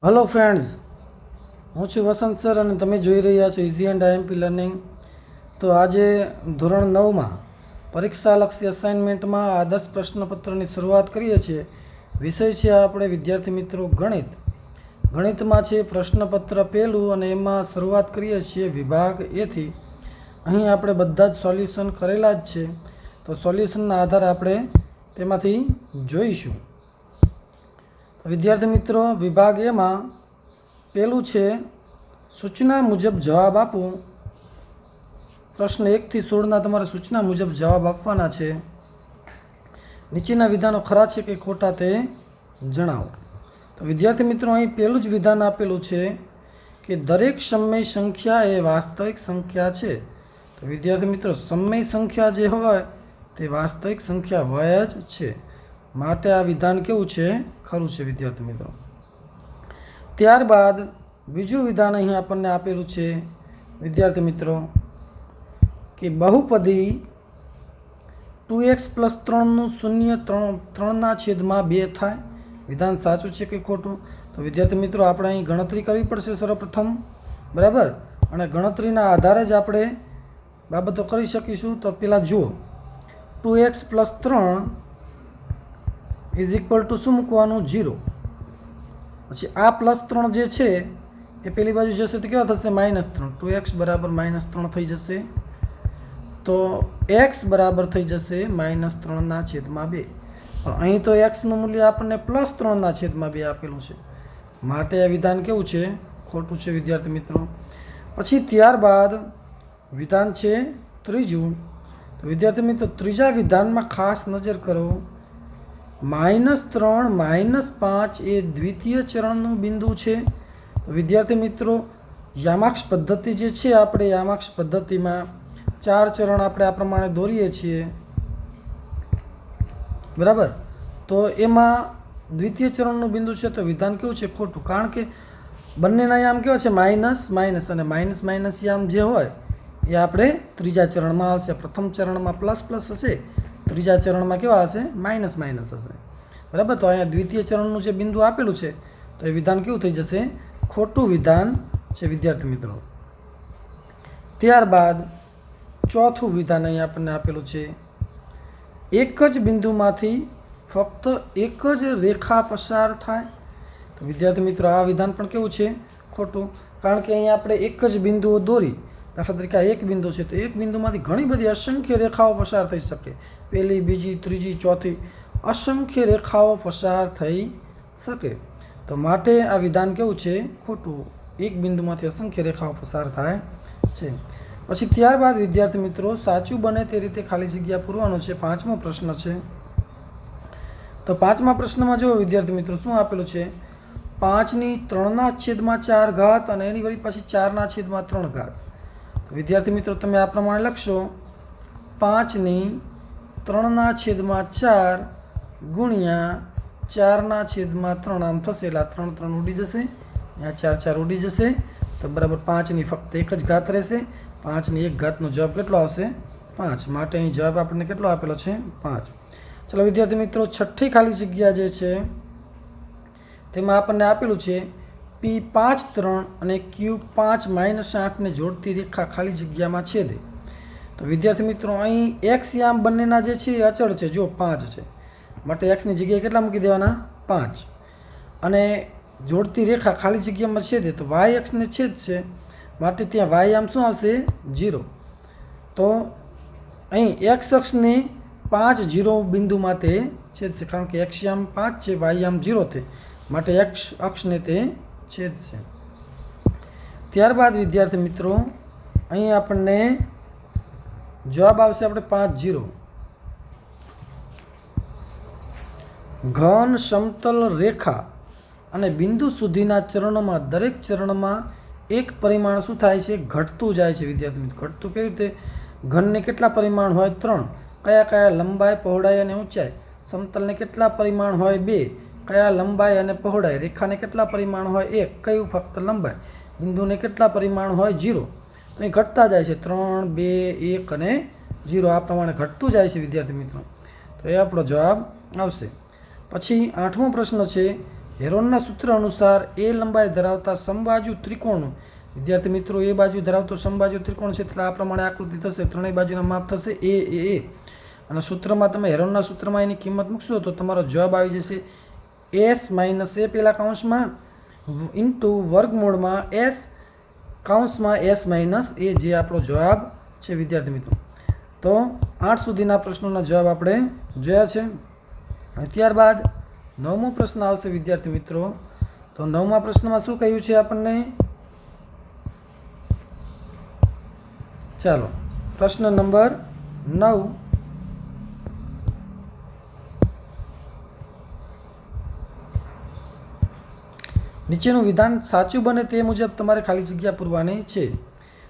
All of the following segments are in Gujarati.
हेलो फ्रेंड्स, हूँ छुं वसंत सर और तमे जोई रह्या छो इजी एंड आईएमपी लर्निंग। तो आज धोरण 9 में परीक्षालक्षी असाइनमेंट में आदर्श प्रश्नपत्र की शुरुआत करीए छीए। विषय है आपणे विद्यार्थी मित्रों गणित। गणित में है प्रश्नपत्र पहलू और एमां शुरुआत करीए छीए विभाग ए थी। अहीं आपणे बधा ज सोल्यूशन करेला ज छे, तो सोल्यूशन आधार आपणे तेमांथी जोईशुं। तो विद्यार्थी मित्रों विभाग ए में पहलू है सूचना मुजब जवाब आपो। प्रश्न 1 થી 16 तमारे सूचना मुजब जवाब आपवाना छे। नीचेना विधानों खरा छे के खोटा ते जणावो। तो विद्यार्थी मित्रों अहीं पहलू ज विधान आपेलू छे कि दरेक समय संख्या ए वास्तविक संख्या छे। तो विद्यार्थी मित्रों समय संख्या जे होय ते वास्तविक संख्या होय ज छे, माटे आ विधान केवुं छे खरुं छे विद्यार्थी मित्रों। त्यारबाद बीजું विधान અહીં આપણને આપેલું છે વિદ્યાર્થી મિત્રો કે બહુપદી 2x + 3 નું શૂન્ય 3 ના છેદમાં 2 થાય। વિધાન સાચું છે કે ખોટું? તો વિદ્યાર્થી મિત્રો આપણે અહીં ગણતરી કરવી પડશે સર્વપ્રથમ, બરાબર, અને ગણતરીના આધારે જ આપણે બાબતો કરી શકીશું। તો પહેલા જુઓ 2x + 3 = શું મૂકવાનું 0। પછી આ +3 જે છે એ પેલી બાજુ જશે તો કેવા થશે -3। 2x = -3 થઈ જશે। તો x બરાબર થઈ જશે -3 ના છેદમાં 2। પણ અહીં તો x નું મૂલ્ય આપણને +3 ના છેદમાં 2 આપેલું છે, માટે આ વિધાન કેવું છે ખોટું છે વિદ્યાર્થી મિત્રો। પછી ત્યારબાદ વિધાન છે ત્રીજું। તો વિદ્યાર્થી મિત્રો ત્રીજા વિધાનમાં ખાસ નજર કરો। -3 -5 એ દ્વિતીય ચરણનું બિંદુ છે। તો વિદ્યાર્થી મિત્રો યામાક્ષ પદ્ધતિ જે છે આપણે યામાક્ષ પદ્ધતિમાં 4 ચરણ આપણે આ પ્રમાણે દોરીએ છીએ, બરાબર। તો એમાં દ્વિતીય ચરણનું બિંદુ છે તો વિધાન કેવું છે ખોટું, કારણ કે બંનેના યામ કેવા છે માઇનસ માઇનસ, અને માઇનસ માઇનસ યામ જે હોય એ આપણે ત્રીજા ચરણમાં આવશે। પ્રથમ ચરણમાં પ્લસ પ્લસ હશે, ત્રીજા ચરણમાં કેવા હશે માઇનસ માઇનસ હશે, બરાબર। તો અહીંયા દ્વિતીય ચરણનું જે બિંદુ આપેલું છે તો એ વિધાન કેવું થઈ જશે ખોટું વિધાન છે વિદ્યાર્થી મિત્રો। ત્યારબાદ ચોથું વિધાન અહીં આપણને આપેલું છે એક જ બિંદુમાંથી ફક્ત એક જ રેખા પસાર થાય। તો વિદ્યાર્થી મિત્રો આ વિધાન પણ કેવું છે ખોટું, કારણ કે અહીં આપણે એક જ બિંદુઓ દોરી, દાખલા તરીકે આ એક બિંદુ છે તો એક બિંદુમાંથી ઘણી બધી અસંખ્ય રેખાઓ પસાર થઈ શકે, પહેલી બીજી ત્રીજી ચોથી અસંખ્ય રેખાઓ પસાર થઈ શકે। તો માટે આ વિધાન કેવું છે ખોટું, એક બિંદુમાંથી અસંખ્ય રેખાઓ પસાર થાય છે। પછી ત્યારબાદ વિદ્યાર્થી મિત્રો સાચું બને તે રીતે ખાલી જગ્યા પૂરવાનો છે। પાંચમો પ્રશ્ન છે। તો પાંચમા પ્રશ્નમાં જુઓ વિદ્યાર્થી મિત્રો શું આપેલું છે 5/3/4 અને એની વળી પાછી 4/3। તો વિદ્યાર્થી મિત્રો તમે આ પ્રમાણે લખશો 5/3/4 ગુણ્યા 4/3 આમ થશે, એટલે 3 3 ઉડી જશે, અહીંયા 4 4 ઉડી જશે, તો બરાબર 5ની ફક્ત એક જ ઘાત રહેશે। 5ની એક ઘાતનો જવાબ કેટલો આવશે 5, માટે અહીં જવાબ આપણને કેટલો આપેલો છે 5। ચલો વિદ્યાર્થી મિત્રો છઠ્ઠી ખાલી જગ્યા જે છે તેમાં આપણને આપેલું છે P5 અને Q5 - 8 ને જોડતી રેખા ખાલી જગ્યામાં છેદે। તો વિદ્યાર્થી મિત્રો અહીં x યામ બંનેના જે છે એ અચળ છે, જો 5 છે, માટે x ની જગ્યાએ કેટલા મૂકી દેવાના 5, અને જોડતી રેખા ખાલી જગ્યામાં છેદે તો y અક્ષ ને છેદ છે, માટે ત્યાં y યામ શું આવશે 0। તો અહીં x અક્ષને 5 0 બિંદુમાં તે છેદશે, કારણ કે x યામ 5 છે, y યામ 0 છે, માટે x અક્ષને તે છેદશે। ત્યારબાદ વિદ્યાર્થી મિત્રો અહીં આપણને જવાબ આવશે આપણે 5 0। ઘન સમતલ રેખા અને બિંદુ સુધીના ચરણોમાં દરેક ચરણમાં એક પરિમાણ શું થાય છે ઘટતું જાય છે વિદ્યાર્થી મિત્રો। ઘટતું કેવી રીતે? ઘનને કેટલા પરિમાણ હોય 3, કયા કયા? લંબાઈ, પહોળાઈ અને ઊંચાઈ। સમતલને કેટલા પરિમાણ હોય 2, કયા? લંબાઈ અને પહોળાઈ। રેખાને કેટલા પરિમાણ હોય 1, કયું? ફક્ત લંબાઈ। બિંદુને કેટલા પરિમાણ હોય 0। તો અહીં ઘટતા જાય છે 3 2 1 અને 0, આ પ્રમાણે ઘટતું જાય છે વિદ્યાર્થી મિત્રો। તો એ આપણો જવાબ આવશે। પછી આઠમો પ્રશ્ન છે હેરોનના સૂત્ર અનુસાર એ લંબાઈ ધરાવતા સમબાજુ ત્રિકોણ, વિદ્યાર્થી મિત્રો એ બાજુ ધરાવતો સમબાજુ ત્રિકોણ છે એટલે આ પ્રમાણે આકૃતિ થશે. ત્રણેય બાજુના માપ થશે એ અને સૂત્રમાં તમે હેરોનના સૂત્રમાં એની કિંમત મૂકશો તો તમારો જવાબ આવી જશે એસ માઇનસ એ પેલા કૌંસમાં ઇન્ટુ વર્ગમૂળમાં એસ કૌંસમાં એસ માઇનસ એ, જે આપણો જવાબ છે વિદ્યાર્થી મિત્રો. તો 8 સુધીના પ્રશ્નોના જવાબ આપણે જોયા છે. ત્યારબાદ 9મો પ્રશ્ન આવશે વિદ્યાર્થી મિત્રો. તો 9મા પ્રશ્નમાં શું કહ્યું છે આપણને? ચાલો પ્રશ્ન નંબર 9. નીચેનું વિધાન સાચું બને તે મુજબ તમારે ખાલી જગ્યા પૂરવાની છે.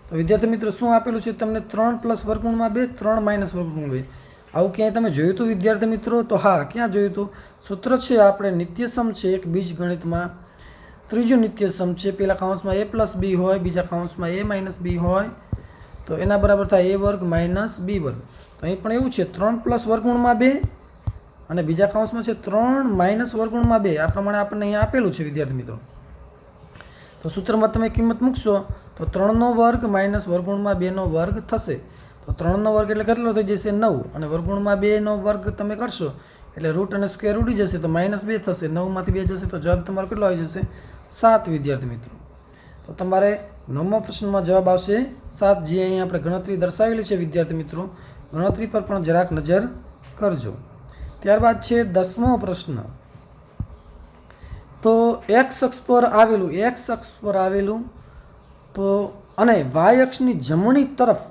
તો વિદ્યાર્થી મિત્રો શું આપેલું છે તમને? 3 + વર્ગમૂળમાં 2, 3 - વર્ગમૂળમાં 2. આવું ક્યાંય તમે જોયું હતું વિદ્યાર્થી મિત્રો? તો હા, ક્યાં જોયું હતું? સૂત્ર છે આપણે નિત્યસમ છે એક બીજગણિતમાં. ત્રીજું નિત્યસમ છે, પેલા કૌંસમાં a + b હોય, બીજા કૌંસમાં a - b હોય, તો એના બરાબર થાય a² - b². તો અહીં પણ એવું છે 3 + વર્ગમૂળમાં 2 અને બીજા કૌંસમાં છે 3 - વર્ગમૂળમાં 2. આ પ્રમાણે આપણને અહીંયા આપેલું છે વિદ્યાર્થી મિત્રો. તો સૂત્રમાં તમે કિંમત મૂકશો તો 3નો વર્ગ - વર્ગમૂળમાં 2નો વર્ગ થશે. તો 3નો વર્ગ એટલે કેટલો થઈ જશે? 9 અને વર્ગમૂળમાં 2નો વર્ગ તમે કરશો એટલે રૂટ અને સ્ક્વેર ઉડી જશે તો -2 થશે. 9માંથી 2 જશે તો જવાબ તમારો કેટલો આવી જશે? 7 વિદ્યાર્થી મિત્રો. તો તમારે 9મા પ્રશ્નમાં જવાબ આવશે 7, જે અહીં આપણે ગણતરી દર્શાવેલી છે વિદ્યાર્થી મિત્રો. ગણતરી પર પણ જરાક નજર કરજો. ત્યારબાદ છે 10મો પ્રશ્ન. તો x અક્ષ પર આવેલું તો અને y અક્ષની જમણી તરફ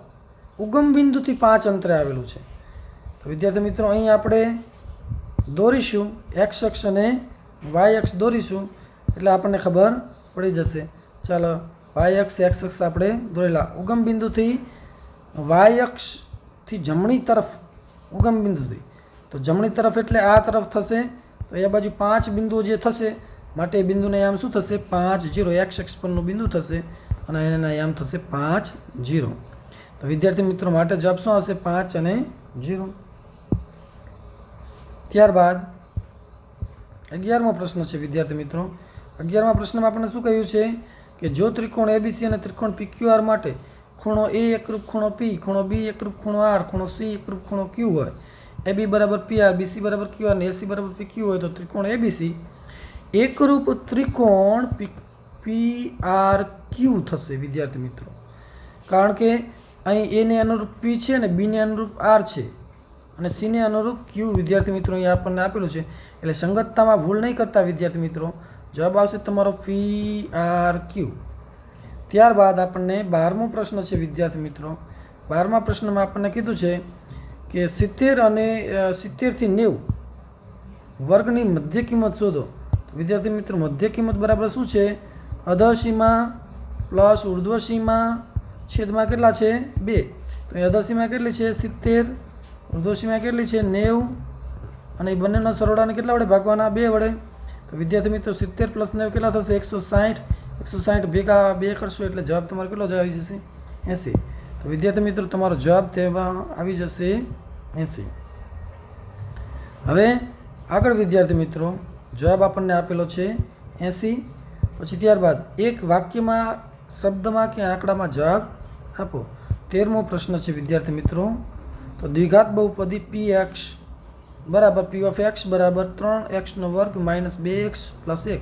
ઉગમ બિંદુથી 5 અંતરે આવેલું છે. તો વિદ્યાર્થી મિત્રો અહીં આપણે દોરીશું x અક્ષ અને y અક્ષ દોરીશું એટલે આપણને ખબર પડી જશે. ચાલો y અક્ષ x અક્ષ આપણે દોરેલા. ઉગમ બિંદુથી y અક્ષથી જમણી તરફ ઉગમ બિંદુથી, તો જમણી તરફ એટલે આ તરફ થશે. તો એ બાજુ 5 બિંદુઓ જે થશે માટે એ બિંદુને આમ શું થશે? 5 0 x અક્ષ પરનું બિંદુ થશે અને એના આમ થશે 5 0. તો વિદ્યાર્થી મિત્રો માટે જવાબ શું આવશે? 5 અને 0. ત્યારબાદ 11મો પ્રશ્ન છે વિદ્યાર્થી મિત્રો. 11મા પ્રશ્નમાં આપણને શું કહ્યું છે કે જો ત્રિકોણ ABC અને ત્રિકોણ PQR માટે ખૂણો A એકરૂપ ખૂણો P, ખૂણો B એકરૂપ ખૂણો R, ખૂણો C એકરૂપ ખૂણો Q હોય, AB = PR, BC = QR અને AC = PQ હોય, તો ત્રિકોણ ABC એકરૂપ ત્રિકોણ PRQ થશે વિદ્યાર્થી મિત્રો. કારણ કે અહીં A ને અનુરૂપ P છે અને B ને અનુરૂપ R છે અને C ને અનુરૂપ Q વિદ્યાર્થી મિત્રો અહીં આપણને આપેલું છે. એટલે સંગતતામાં ભૂલ નહીં કરતા વિદ્યાર્થી મિત્રો. જવાબ આવશે તમારો PRQ. ત્યારબાદ આપણને 12મો પ્રશ્ન છે વિદ્યાર્થી મિત્રો. 12મા પ્રશ્નમાં આપણને કીધું છે કે 70 અને 70 થી 90 વર્ગની મધ્ય કિંમત શોધો. વિદ્યાર્થી મિત્રો મધ્ય કિંમત બરાબર શું છે? અધઃસીમા પ્લસ ઉર્ધ્વસીમા છેદમાં કેટલા છે? 2. તો અહીં અધઃસીમા કેટલી છે? 70. ઉર્ધ્વસીમા કેટલી છે? 90. અને એ બંનેના સરવાળાને કેટલા વડે ભાગવાના? 2 વડે. તો વિદ્યાર્થી મિત્રો 70 + 90 કેટલા થશે? 160. 160 ભેગા 2 કરશો એટલે જવાબ તમારો કેટલો આવી જશે? 80. તો વિદ્યાર્થી મિત્રો તમારો જવાબ તેમાં આવી જશે 80. હવે આગળ વિદ્યાર્થી મિત્રો જવાબ આપણને આપેલો છે 80. પછી ત્યારબાદ એક વાક્યમાં, શબ્દમાં કે આંકડામાં જવાબ આપો. 13મો પ્રશ્ન છે વિદ્યાર્થી મિત્રો. તો દ્વિઘાત બહુપદી px બરાબર p of x બરાબર 3x² - 2x + 1.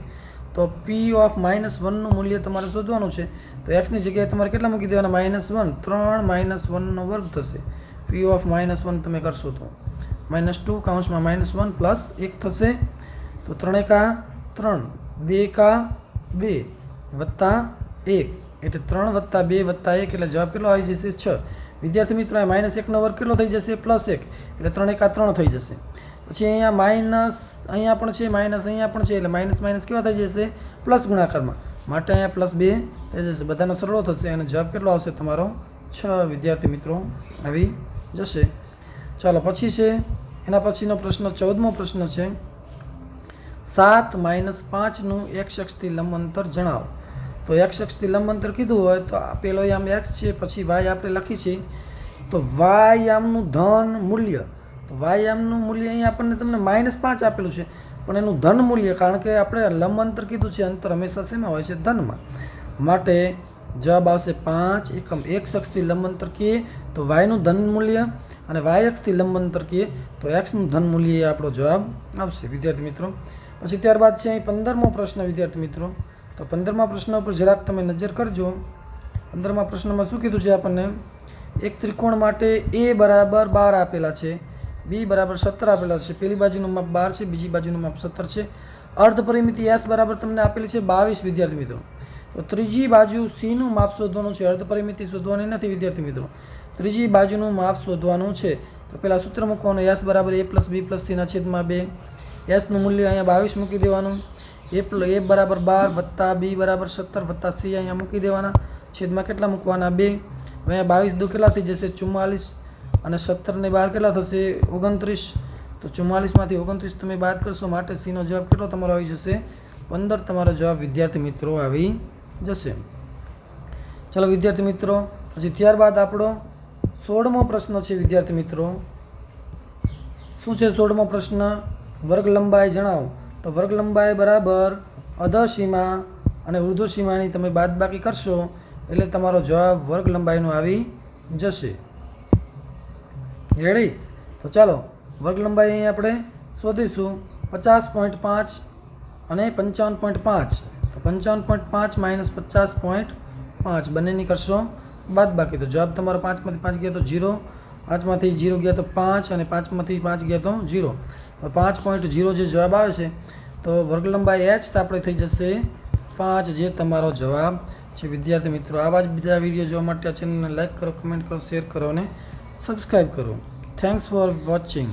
તો p of -1 નું મૂલ્ય તમારે શોધવાનું છે. તો x ની જગ્યાએ તમારે કેટલા મૂકી દેવાના? -1. 3 - 1² થશે. p of -1 તમે કરશો તો -2 કૌંસમાં -1 + 1 થશે. તો 3 × 3, 2 × 2 વત્તા 1 એટલે 3 + 2 + 1 એટલે જવાબ કેટલો આવી જશે? 6. વિદ્યાર્થી મિત્રો -1² કેટલો થઈ જશે? +1 એટલે 3 × 3 થઈ જશે. પછી અહીંયા માઇનસ અહીંયા પણ છે, માઇનસ અહીંયા પણ છે એટલે માઇનસ માઇનસ કેવા થઈ જશે? પ્લસ ગુણાકારમાં. માટે અહીંયા +2 થઈ જશે. બધાનો સરળો થશે અને જવાબ કેટલો આવશે તમારો? 6 વિદ્યાર્થી મિત્રો આવી જશે. ચાલો પછી છે એના પછીનો પ્રશ્ન 14મો પ્રશ્ન છે. 7 - 5 નું x અક્ષથી લંબ અંતર જણાવો. તો x અક્ષથી લંબ અંતર કીધું હોય તો પેલો આમ x છે, પછી y આપણે લખી છે. તો y આમનું ધન મૂલ્ય, તો y આમનું મૂલ્ય અહીંયા આપણને તમને -5 આપેલું છે. પણ એનું ધન મૂલ્ય, કારણ કે આપણે લંબ અંતર કીધું છે, અંતર હંમેશા શેમાં હોય છે? ધનમાં. માટે જવાબ આવશે 5 એકમ. x અક્ષથી લંબ અંતર કહીએ તો y નું ધન મૂલ્ય, અને y અક્ષથી લંબ અંતર કહીએ તો x નું ધન મૂલ્ય એ આપણો જવાબ આવશે વિદ્યાર્થી મિત્રો. પછી ત્યારબાદ છે અહીં 15મો પ્રશ્ન વિદ્યાર્થી મિત્રો. તો 15મા પ્રશ્ન ઉપર જરાક તમે નજર કરજો. 15મા પ્રશ્નમાં શું કીધું છે આપણને? એક ત્રિકોણ માટે a બરાબર 12 આપેલા છે, b બરાબર 17 આપેલા છે. પેલી બાજુનું માપ 12 છે, બીજી બાજુનું માપ 17 છે. અર્ધ પરિમિતિ s બરાબર તમને આપેલી છે 22 વિદ્યાર્થી મિત્રો. તો ત્રીજી બાજુ c નું માપ શોધવાનું છે, અર્ધ પરિમિતિ શોધવાની નથી વિદ્યાર્થી મિત્રો. ત્રીજી બાજુનું માપ શોધવાનું છે. તો પેલા સૂત્ર મૂકવાનું, s બરાબર a plus b plus c ના છેદમાં 2. s નું મૂલ્ય અહીંયા 22 મૂકી દેવાનું. a બરાબર 12 વત્તા b બરાબર 17 વત્તા c અહીંયા મૂકી દેવાના. છેદમાં કેટલા મૂકવાના? 2. અહીંયા 22 દુ કેટલા થઈ જશે? 44. અને 17 ને 12 કેટલા થશે? 29. તો 44 માંથી 29 તમે બાદ કરશો, માટે c નો જવાબ કેટલો તમારો આવી જશે? 15 તમારો જવાબ વિદ્યાર્થી મિત્રો આવી જશે. ચલો વિદ્યાર્થી મિત્રો, પછી ત્યારબાદ આપણો 16મો પ્રશ્ન છે વિદ્યાર્થી મિત્રો. શું છે 16મો પ્રશ્ન? વર્ગ લંબાઈ જણાવો. તો વર્ગ લંબાઈ બરાબર અધસીમા અને ઉર્ધ્વસીમાની તમે બાદબાકી કરશો એટલે તમારો જવાબ વર્ગ લંબાઈનો આવી જશે. રેડી? તો ચાલો વર્ગ લંબાઈ અહીં આપણે શોધીશું. 50.5 અને 55.5. તો 55.5 માઇનસ 50.5 બંનેની કરશો બાદબાકી. તો જવાબ તમારો 5 માંથી 5 ગયા તો 0, 5 માંથી 0 ગયા તો 5, અને 5 માંથી 5 ગયા તો 0. 5.0 જે જવાબ આવે છે, તો વર્ગ લંબાઈ h આપણે થઈ જશે 5, જે તમારો જવાબ છે વિદ્યાર્થી મિત્રો. આવા જ બીજા વિડીયો જોવા માટે આ ચેનલને લાઈક કરો, કમેન્ટ કરો, શેર કરો અને સબસ્ક્રાઈબ કરો. Thanks for watching.